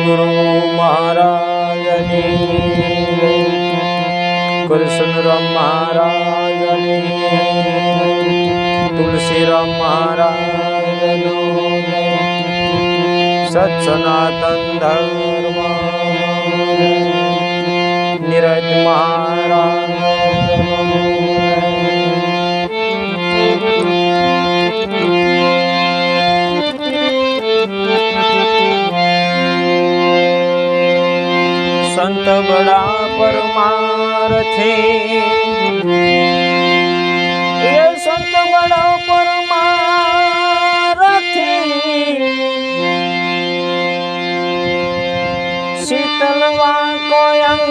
સદગુરુ મહારાજની કૃષ્ણરામ મહારાજની તુલસીરામ મહારાજનો સત સનાતન ધર્મ નિરજ મહારાજ संत बड़ा परमार्थी ये संत बड़ा परमार्थी शीतलवा कोयंग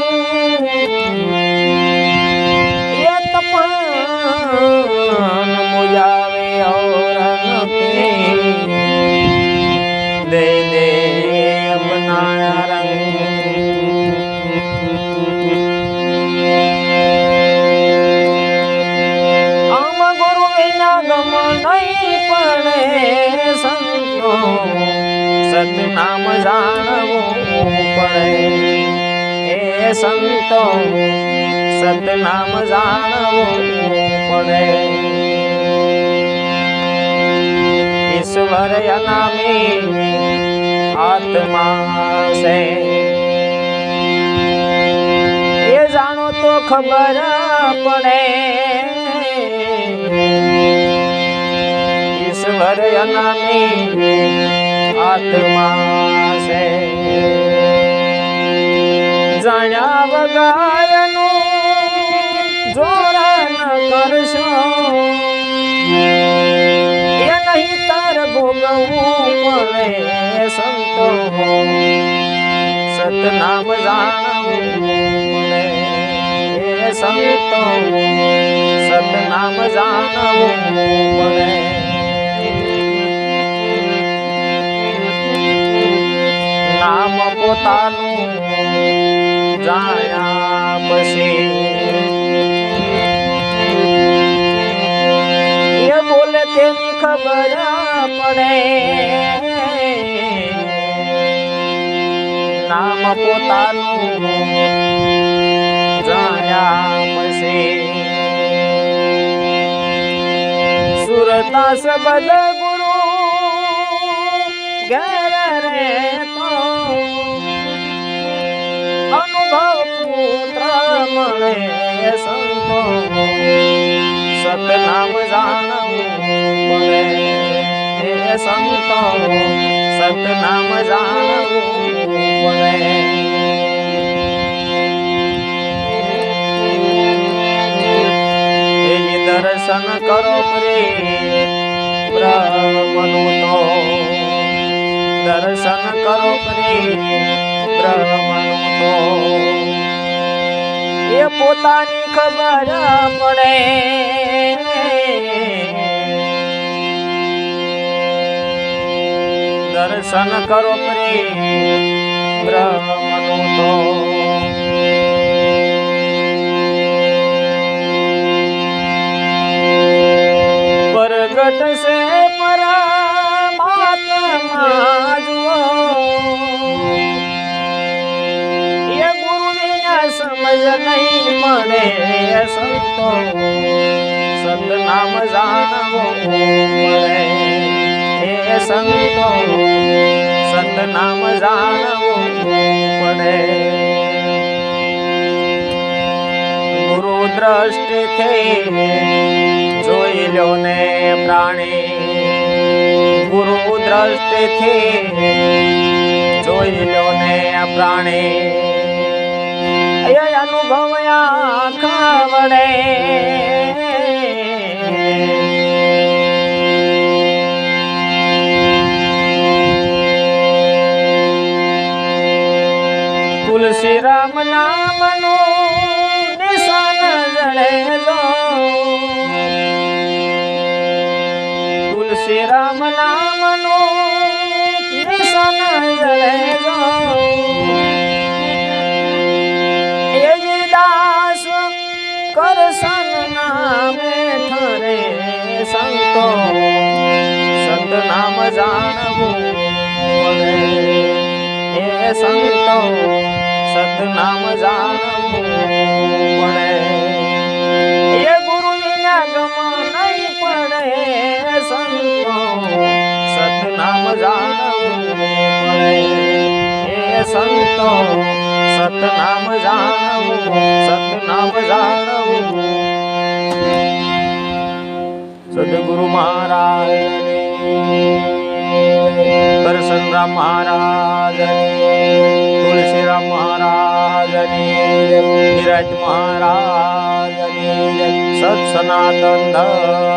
ये तपन मुझावे और दे दे अपना रंग सतनाम जानवू पड़े हे संतो सतनाम जानवू पड़े ईश्वर अनामी आत्मा से ये जानो तो खबर पड़े ईश्वर अनामी आत्मा से जाण्या वगारनु जोरा न करशो ये नहीं तार भोगवू पड़े संतो सतनाम जानवू पड़े हे संतो सतनाम जानवू पड़े नाम पोतानु जाया पछी ये बोले तेनी खबर पड़े नाम पोतानु जाया पछी सुरता सबद गुरु घेर रे अनुभव पुत्र मळे संतो सतनाम जानवू पड़े हे संतो सतनाम जानवू पड़े हे दर्शन करो प्रे ब्रह्मनु तो दर्शन करो प्रे ब्रह्मनु तो ये पोतानी खबर पड़े दर्शन करो प्रे ब्रह्मनु तो प्रगट से परमात्मा जुओ ये गुरु बिना समझ नहीं पड़े संतो सतनाम जानवू पड़े हे संतो सतनाम जानवू पड़े गुरु दृष्टि थे जोई लो ने प्राणी गुरु दृष्टि थी जोई लो ने प्राणी ये अनुभव आँख वड़े तुलसी राम नामनु निशान जड़े लो तुलसी राम नामनु निशान जड़े लो ये दास करसन नामे ठरे संतो सतनाम जानवू पड़े हे સંતો સતનામ જાણવું પડે એ ગુરુ વિના ગમ નહીં પડે સંતો સતનામ જાણવું પડે એ સંતો સતનામ જાણવું સતનામ જાણવું સદગુરુ મહારાજ દર્શન રામ મહારાજ તુલસીરામ મહારાજ નિરાજ મહારાજ સત સનાતન ધર્મ